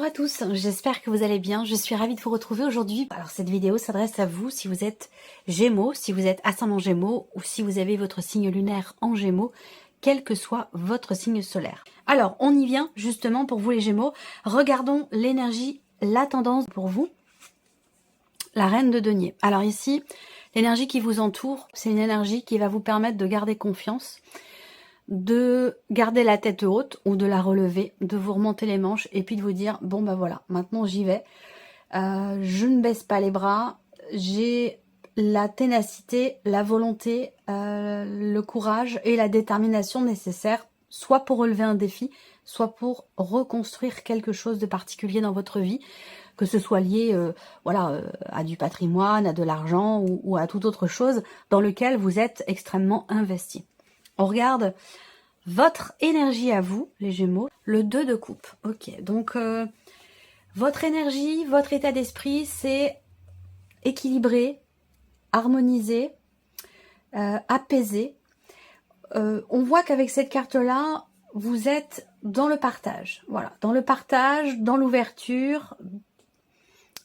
à tous, j'espère que vous allez bien, je suis ravie de vous retrouver aujourd'hui. Alors cette vidéo s'adresse à vous si vous êtes Gémeaux, si vous êtes ascendant Gémeaux ou si vous avez votre signe lunaire en Gémeaux, quel que soit votre signe solaire. Alors on y vient justement pour vous les Gémeaux, regardons l'énergie, la tendance pour vous, la reine de denier. Alors ici, l'énergie qui vous entoure, c'est une énergie qui va vous permettre de garder confiance, de garder la tête haute ou de la relever, de vous remonter les manches et puis de vous dire bon bah voilà, maintenant j'y vais, je ne baisse pas les bras, j'ai la ténacité, la volonté, le courage et la détermination nécessaires, soit pour relever un défi, soit pour reconstruire quelque chose de particulier dans votre vie, que ce soit lié à du patrimoine, à de l'argent ou à toute autre chose dans lequel vous êtes extrêmement investi. On regarde votre énergie à vous, les Gémeaux, le 2 de coupe. Ok, donc votre énergie, votre état d'esprit, c'est équilibré, harmonisé, apaisé. On voit qu'avec cette carte-là, vous êtes dans le partage. Voilà, dans le partage, dans l'ouverture,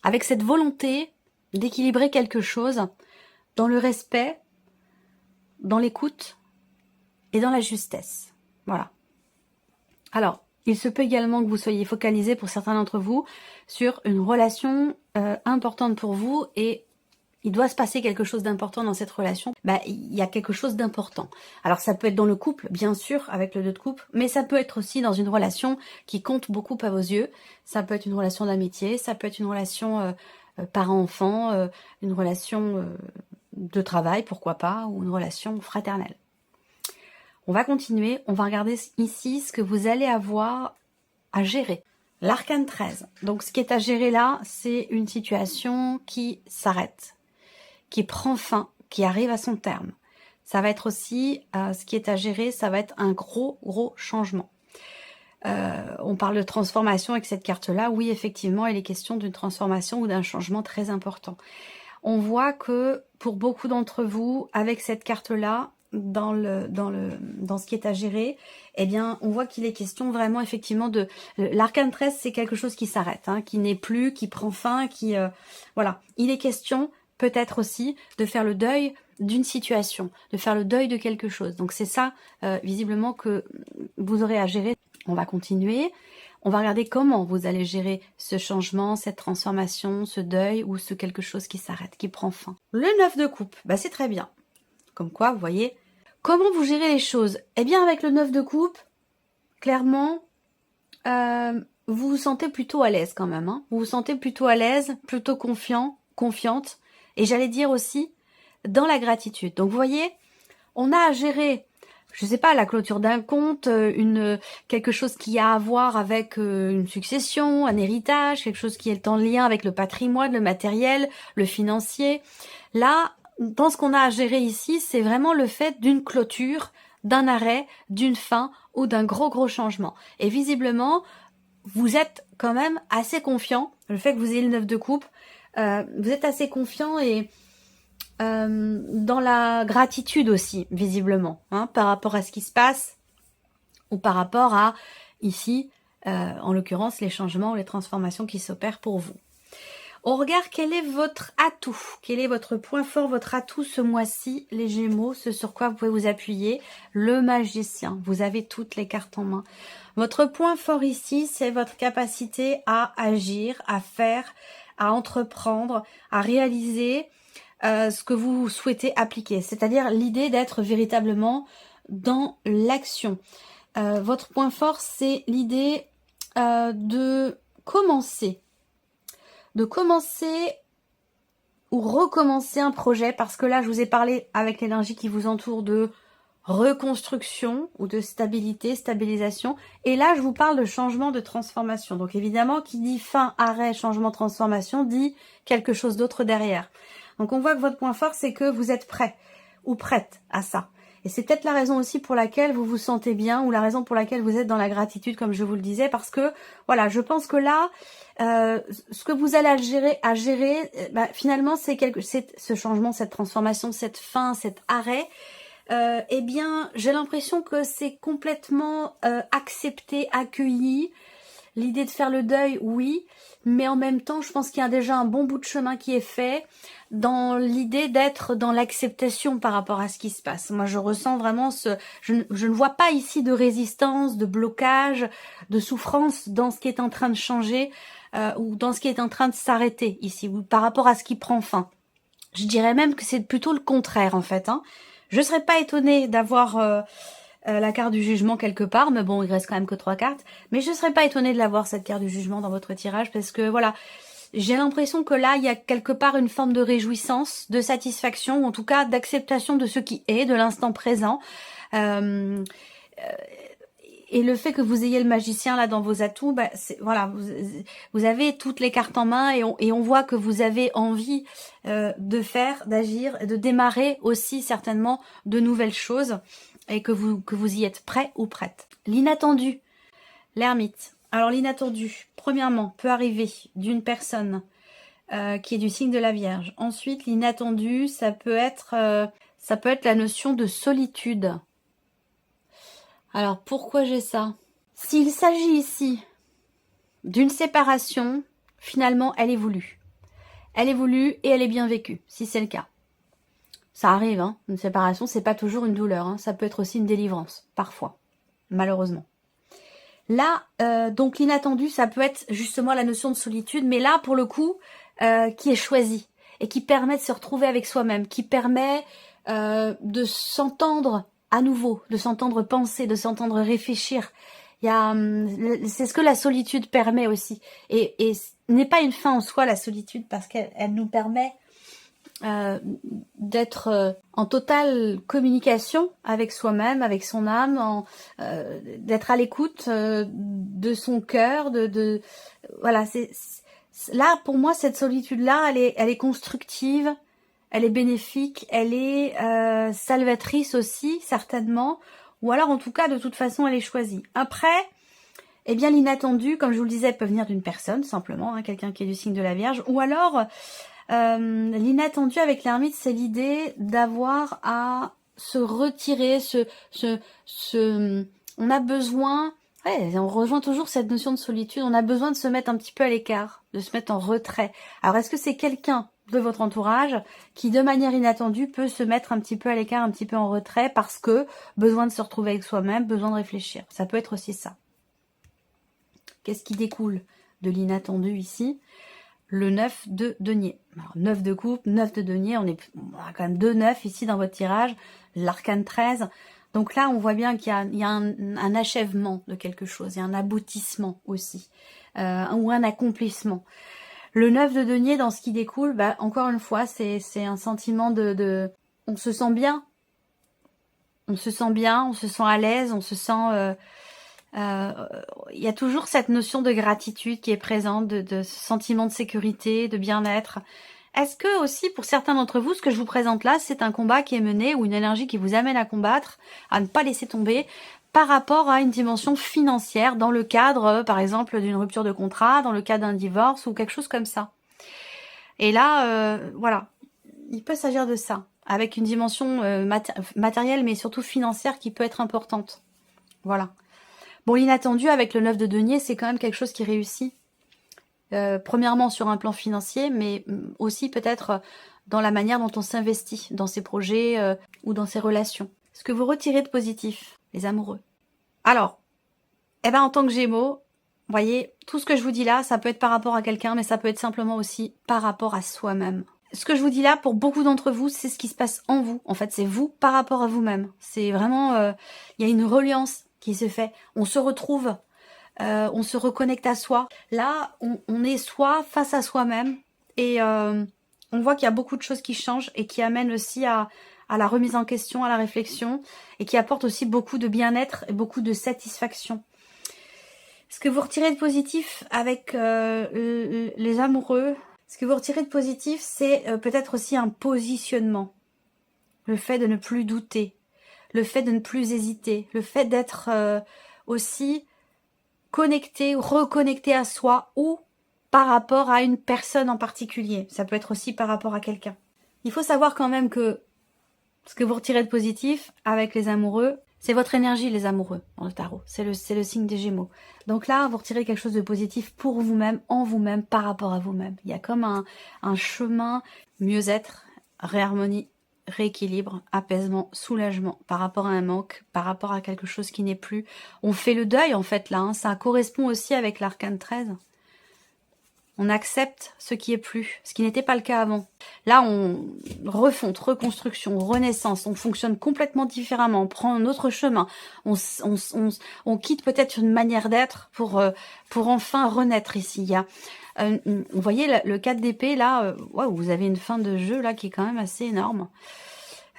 avec cette volonté d'équilibrer quelque chose, dans le respect, dans l'écoute et dans la justesse. Voilà. Alors, il se peut également que vous soyez focalisé pour certains d'entre vous sur une relation importante pour vous et il doit se passer quelque chose d'important dans cette relation. Il y a quelque chose d'important. Alors ça peut être dans le couple, bien sûr, avec le 2 de coupe, mais ça peut être aussi dans une relation qui compte beaucoup à vos yeux. Ça peut être une relation d'amitié, ça peut être une relation parent-enfant, une relation de travail, pourquoi pas, ou une relation fraternelle. On va continuer, on va regarder ici ce que vous allez avoir à gérer. L'arcane 13. Donc ce qui est à gérer là, c'est une situation qui s'arrête, qui prend fin, qui arrive à son terme. Ça va être aussi, ce qui est à gérer, ça va être un gros changement. On parle de transformation avec cette carte-là. Oui, effectivement, il est question d'une transformation ou d'un changement très important. On voit que pour beaucoup d'entre vous, avec cette carte-là, dans ce qui est à gérer, eh bien, on voit qu'il est question vraiment effectivement de l'arcane 13, c'est quelque chose qui s'arrête, hein, qui n'est plus, qui prend fin, qui voilà. Il est question peut-être aussi de faire le deuil d'une situation, de faire le deuil de quelque chose. Donc c'est ça visiblement que vous aurez à gérer. On va continuer. On va regarder comment vous allez gérer ce changement, cette transformation, ce deuil ou ce quelque chose qui s'arrête, qui prend fin. Le 9 de coupe, c'est très bien. Comme quoi, vous voyez, comment vous gérez les choses? Eh bien, avec le 9 de coupe, clairement, vous vous sentez plutôt à l'aise quand même. Hein. Vous vous sentez plutôt à l'aise, plutôt confiante. Et j'allais dire aussi, dans la gratitude. Donc, vous voyez, on a à gérer, je sais pas, la clôture d'un compte, quelque chose qui a à voir avec une succession, un héritage, quelque chose qui est en lien avec le patrimoine, le matériel, le financier. Là, dans ce qu'on a à gérer ici, c'est vraiment le fait d'une clôture, d'un arrêt, d'une fin ou d'un gros changement. Et visiblement, vous êtes quand même assez confiant. Le fait que vous ayez le 9 de coupe, vous êtes assez confiant et dans la gratitude aussi, visiblement, hein, par rapport à ce qui se passe ou par rapport à, ici, en l'occurrence, les changements ou les transformations qui s'opèrent pour vous. On regarde quel est votre atout, quel est votre point fort, votre atout ce mois-ci, les Gémeaux, ce sur quoi vous pouvez vous appuyer, le magicien, vous avez toutes les cartes en main. Votre point fort ici, c'est votre capacité à agir, à faire, à entreprendre, à réaliser ce que vous souhaitez appliquer, c'est-à-dire l'idée d'être véritablement dans l'action. Votre point fort, c'est l'idée de commencer ou recommencer un projet, parce que là, je vous ai parlé avec l'énergie qui vous entoure de reconstruction ou de stabilisation. Et là, je vous parle de changement, de transformation. Donc évidemment, qui dit fin, arrêt, changement, transformation, dit quelque chose d'autre derrière. Donc on voit que votre point fort, c'est que vous êtes prêt ou prête à ça. Et c'est peut-être la raison aussi pour laquelle vous vous sentez bien ou la raison pour laquelle vous êtes dans la gratitude, comme je vous le disais, parce que, voilà, je pense que là, ce que vous allez à gérer, finalement, c'est ce changement, cette transformation, cette fin, cet arrêt, eh bien, j'ai l'impression que c'est complètement accepté, accueilli. l'idée de faire le deuil, oui, mais en même temps, je pense qu'il y a déjà un bon bout de chemin qui est fait dans l'idée d'être dans l'acceptation par rapport à ce qui se passe. Moi, je ressens vraiment je ne vois pas ici de résistance, de blocage, de souffrance dans ce qui est en train de changer ou dans ce qui est en train de s'arrêter ici, ou par rapport à ce qui prend fin. Je dirais même que c'est plutôt le contraire, en fait. Je serais pas étonnée d'avoir la carte du jugement quelque part, mais bon, il reste quand même que 3 cartes. Mais je serais pas étonnée de l'avoir, cette carte du jugement, dans votre tirage, parce que voilà, j'ai l'impression que là, il y a quelque part une forme de réjouissance, de satisfaction, ou en tout cas d'acceptation de ce qui est, de l'instant présent. Et le fait que vous ayez le magicien là dans vos atouts, bah, voilà, vous avez toutes les cartes en main et on voit que vous avez envie de faire, d'agir, de démarrer aussi certainement de nouvelles choses et que vous y êtes prêt ou prête. L'inattendu, l'ermite. Alors l'inattendu, premièrement, peut arriver d'une personne qui est du signe de la Vierge. Ensuite, l'inattendu, ça peut être la notion de solitude. Alors, pourquoi j'ai ça? S'il s'agit ici d'une séparation, finalement, elle est voulue. Elle est voulue et elle est bien vécue, si c'est le cas. Ça arrive, une séparation, c'est pas toujours une douleur. Ça peut être aussi une délivrance, parfois, malheureusement. Là, donc l'inattendu, ça peut être justement la notion de solitude, mais là, pour le coup, qui est choisie et qui permet de se retrouver avec soi-même, qui permet de s'entendre à nouveau, de s'entendre penser, de s'entendre réfléchir. C'est ce que la solitude permet aussi. Et n'est pas une fin en soi, la solitude, parce qu'elle nous permet d'être en totale communication avec soi-même, avec son âme, d'être à l'écoute de son cœur, voilà. Là, pour moi, cette solitude-là, elle est constructive. Elle est bénéfique, elle est salvatrice aussi, certainement. Ou alors, en tout cas, de toute façon, elle est choisie. Après, eh bien, l'inattendu, comme je vous le disais, peut venir d'une personne, simplement, quelqu'un qui est du signe de la Vierge. Ou alors, l'inattendu avec l'ermite, c'est l'idée d'avoir à se retirer, on a besoin... Ouais, on rejoint toujours cette notion de solitude. On a besoin de se mettre un petit peu à l'écart, de se mettre en retrait. Alors, est-ce que c'est quelqu'un de votre entourage qui, de manière inattendue, peut se mettre un petit peu à l'écart, un petit peu en retrait, parce que besoin de se retrouver avec soi-même, besoin de réfléchir. Ça peut être aussi ça. Qu'est-ce qui découle de l'inattendu ici? Le 9 de denier. Alors, 9 de coupe, 9 de denier, on a quand même 2 9 ici dans votre tirage, l'arcane 13. Donc là, on voit bien qu'il y a un achèvement de quelque chose, il y a un aboutissement aussi, ou un accomplissement. Le 9 de denier, dans ce qui découle, bah, encore une fois, c'est un sentiment on se sent bien. On se sent bien, on se sent à l'aise, on se sent... il y a toujours cette notion de gratitude qui est présente, de sentiment de sécurité, de bien-être. Est-ce que aussi, pour certains d'entre vous, ce que je vous présente là, c'est un combat qui est mené ou une énergie qui vous amène à combattre, à ne pas laisser tomber, par rapport à une dimension financière, dans le cadre, par exemple, d'une rupture de contrat, dans le cadre d'un divorce ou quelque chose comme ça. Et là, voilà, il peut s'agir de ça, avec une dimension matérielle, mais surtout financière qui peut être importante. Voilà. Bon, l'inattendu avec le 9 de denier, c'est quand même quelque chose qui réussit. Premièrement sur un plan financier, mais aussi peut-être dans la manière dont on s'investit dans ses projets ou dans ses relations. Ce que vous retirez de positif, les amoureux. Alors, en tant que Gémeaux, vous voyez, tout ce que je vous dis là, ça peut être par rapport à quelqu'un, mais ça peut être simplement aussi par rapport à soi-même. Ce que je vous dis là, pour beaucoup d'entre vous, c'est ce qui se passe en vous. En fait, c'est vous par rapport à vous-même. C'est vraiment, il y a une reliance qui se fait. On se retrouve. On se reconnecte à soi. Là, on est soi face à soi-même et on voit qu'il y a beaucoup de choses qui changent et qui amènent aussi à la remise en question, à la réflexion et qui apportent aussi beaucoup de bien-être et beaucoup de satisfaction. Ce que vous retirez de positif avec les amoureux, ce que vous retirez de positif, c'est peut-être aussi un positionnement. Le fait de ne plus douter, le fait de ne plus hésiter, le fait d'être aussi connecté ou reconnecté à soi ou par rapport à une personne en particulier. Ça peut être aussi par rapport à quelqu'un. Il faut savoir quand même que ce que vous retirez de positif avec les amoureux, C'est votre énergie, les amoureux, dans le tarot. C'est le signe des Gémeaux. Donc là, vous retirez quelque chose de positif pour vous-même, en vous-même, par rapport à vous-même. Il y a comme un chemin mieux-être, réharmonie, rééquilibre, apaisement, soulagement par rapport à un manque, par rapport à quelque chose qui n'est plus. On fait le deuil, en fait, là. Hein. Ça correspond aussi avec l'arcane 13. On accepte ce qui est plus, ce qui n'était pas le cas avant. Là, on refonte, reconstruction, renaissance, on fonctionne complètement différemment, on prend un autre chemin, on quitte peut-être une manière d'être pour enfin renaître ici. Il y a, vous voyez le 4 d'épée, là, wow, vous avez une fin de jeu là qui est quand même assez énorme.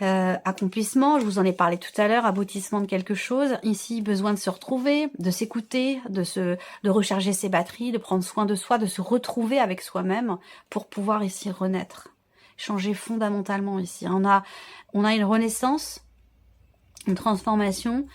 Accomplissement, je vous en ai parlé tout à l'heure, aboutissement de quelque chose. Ici, besoin de se retrouver, de s'écouter, de recharger ses batteries, de prendre soin de soi, de se retrouver avec soi-même pour pouvoir ici renaître. Changer fondamentalement ici. On a une renaissance, une transformation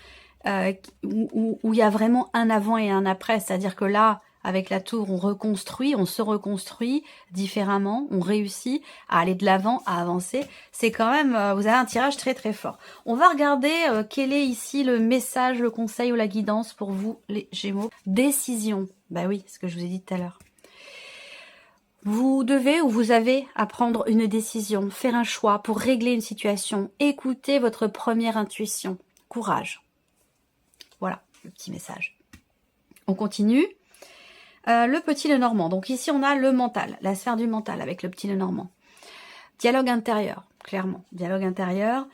où il y a vraiment un avant et un après. C'est-à-dire que là, avec la tour, on reconstruit, on se reconstruit différemment, on réussit à aller de l'avant, à avancer. C'est quand même, vous avez un tirage très très fort. On va regarder quel est ici le message, le conseil ou la guidance pour vous, les Gémeaux. Décision. Bah oui, ce que je vous ai dit tout à l'heure. Vous devez ou vous avez à prendre une décision, faire un choix pour régler une situation. Écoutez votre première intuition. Courage. Voilà, le petit message. On continue. Le petit Lenormand. Donc ici, on a le mental, la sphère du mental avec le petit Lenormand. Dialogue intérieur, clairement. Dialogue intérieur.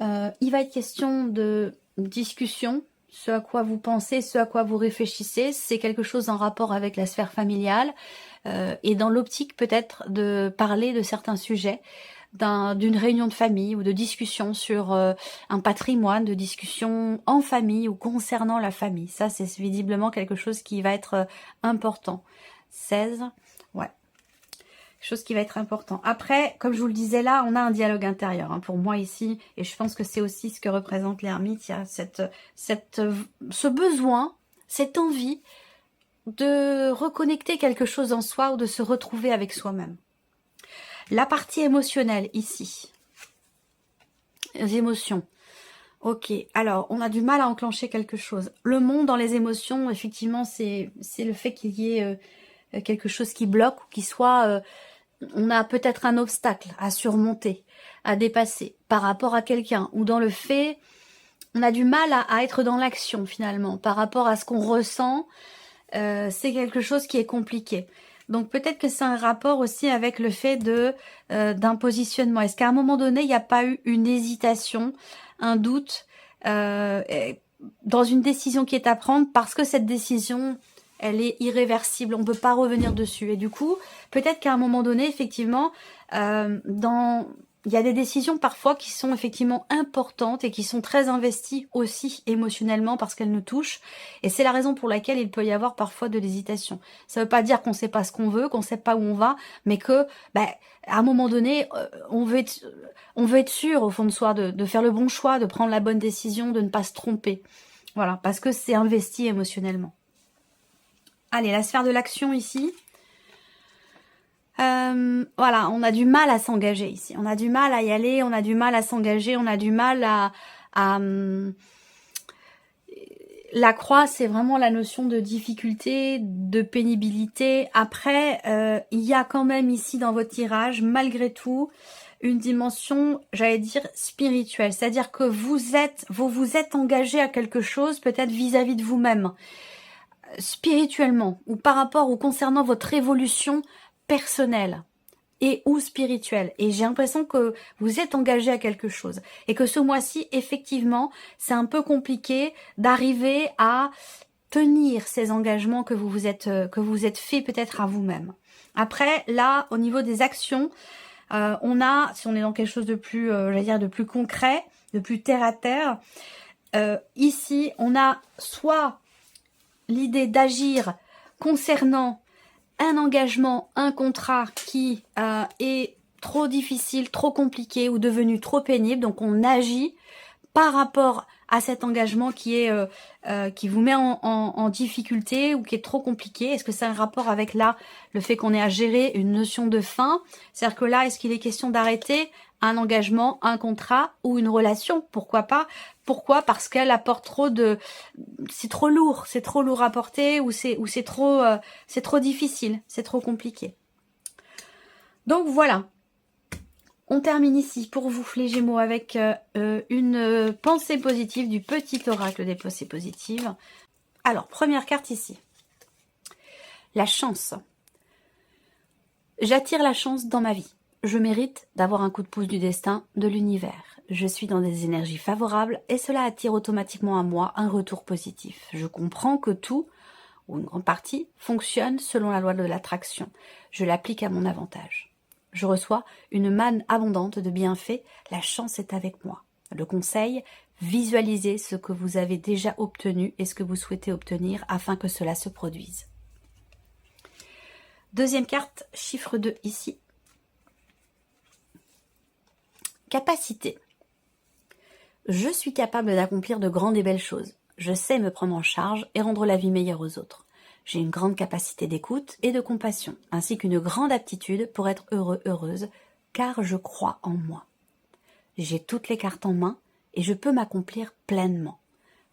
Il va être question de discussion, ce à quoi vous pensez, ce à quoi vous réfléchissez. C'est quelque chose en rapport avec la sphère familiale et dans l'optique peut-être de parler de certains sujets, d'une réunion de famille ou de discussion sur un patrimoine, de discussion en famille ou concernant la famille. Ça, c'est visiblement quelque chose qui va être important. 16, ouais. Quelque chose qui va être important. Après, comme je vous le disais là, on a un dialogue intérieur hein, pour moi ici, et je pense que c'est aussi ce que représente l'ermite. Il y a ce besoin, cette envie de reconnecter quelque chose en soi ou de se retrouver avec soi-même. La partie émotionnelle, ici. Les émotions. Ok, alors, on a du mal à enclencher quelque chose. Le monde dans les émotions, effectivement, c'est le fait qu'il y ait quelque chose qui bloque ou qui soit... on a peut-être un obstacle à surmonter, à dépasser par rapport à quelqu'un. Ou dans le fait, on a du mal à être dans l'action, finalement. Par rapport à ce qu'on ressent, c'est quelque chose qui est compliqué. Donc peut-être que c'est un rapport aussi avec le fait d'un positionnement. Est-ce qu'à un moment donné, il n'y a pas eu une hésitation, un doute dans une décision qui est à prendre parce que cette décision, elle est irréversible, on ne peut pas revenir dessus. Et du coup, peut-être qu'à un moment donné, effectivement, il y a des décisions parfois qui sont effectivement importantes et qui sont très investies aussi émotionnellement parce qu'elles nous touchent. Et c'est la raison pour laquelle il peut y avoir parfois de l'hésitation. Ça ne veut pas dire qu'on ne sait pas ce qu'on veut, qu'on ne sait pas où on va, mais que, à un moment donné, on veut être sûr au fond de soi de faire le bon choix, de prendre la bonne décision, de ne pas se tromper. Voilà, parce que c'est investi émotionnellement. Allez, la sphère de l'action ici. Voilà, on a du mal à s'engager ici. On a du mal à y aller, on a du mal à s'engager, on a du mal à la croix, c'est vraiment la notion de difficulté, de pénibilité. Après, il y a quand même ici dans votre tirage, malgré tout, une dimension, j'allais dire, spirituelle. C'est-à-dire que vous vous êtes engagé à quelque chose, peut-être vis-à-vis de vous-même, spirituellement, ou par rapport ou concernant votre évolution personnelle et ou spirituelle. Et j'ai l'impression que vous êtes engagé à quelque chose. Et que ce mois-ci, effectivement, c'est un peu compliqué d'arriver à tenir ces engagements que vous vous êtes fait peut-être à vous-même. Après, là, au niveau des actions, on a, si on est dans quelque chose de plus, j'allais dire, de plus concret, de plus terre à terre, ici, on a soit l'idée d'agir concernant un engagement, un contrat qui est trop difficile, trop compliqué ou devenu trop pénible. Donc on agit par rapport à cet engagement qui vous met en difficulté ou qui est trop compliqué? Est-ce que c'est un rapport avec là le fait qu'on ait à gérer une notion de fin? C'est-à-dire que là, est-ce qu'il est question d'arrêter un engagement, un contrat ou une relation? Pourquoi pas? Pourquoi? Parce qu'elle apporte trop de... C'est trop lourd à porter, ou c'est trop difficile, c'est trop compliqué. Donc voilà. On termine ici pour vous, les Gémeaux, avec une pensée positive du petit oracle des pensées positives. Alors, première carte ici. La chance. J'attire la chance dans ma vie. Je mérite d'avoir un coup de pouce du destin, de l'univers. Je suis dans des énergies favorables et cela attire automatiquement à moi un retour positif. Je comprends que tout, ou une grande partie, fonctionne selon la loi de l'attraction. Je l'applique à mon avantage. Je reçois une manne abondante de bienfaits, la chance est avec moi. Le conseil, visualisez ce que vous avez déjà obtenu et ce que vous souhaitez obtenir afin que cela se produise. Deuxième carte, chiffre 2 ici. Capacité. Je suis capable d'accomplir de grandes et belles choses. Je sais me prendre en charge et rendre la vie meilleure aux autres. J'ai une grande capacité d'écoute et de compassion, ainsi qu'une grande aptitude pour être heureux, heureuse, car je crois en moi. J'ai toutes les cartes en main et je peux m'accomplir pleinement.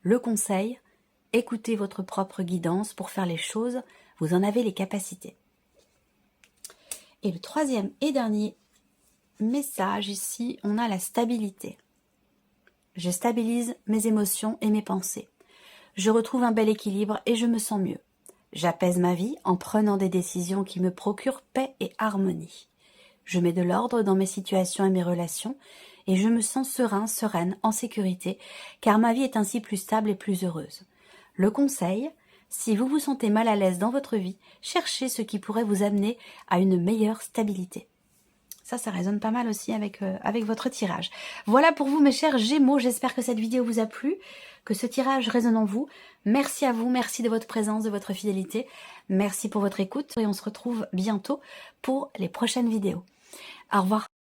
Le conseil, écoutez votre propre guidance pour faire les choses, vous en avez les capacités. Et le troisième et dernier message ici, on a la stabilité. Je stabilise mes émotions et mes pensées. Je retrouve un bel équilibre et je me sens mieux. J'apaise ma vie en prenant des décisions qui me procurent paix et harmonie. Je mets de l'ordre dans mes situations et mes relations et je me sens serein, sereine, en sécurité, car ma vie est ainsi plus stable et plus heureuse. Le conseil, si vous vous sentez mal à l'aise dans votre vie, cherchez ce qui pourrait vous amener à une meilleure stabilité. Ça résonne pas mal aussi avec votre tirage. Voilà pour vous mes chers Gémeaux, j'espère que cette vidéo vous a plu, que ce tirage résonne en vous. Merci à vous, merci de votre présence, de votre fidélité, merci pour votre écoute et on se retrouve bientôt pour les prochaines vidéos. Au revoir.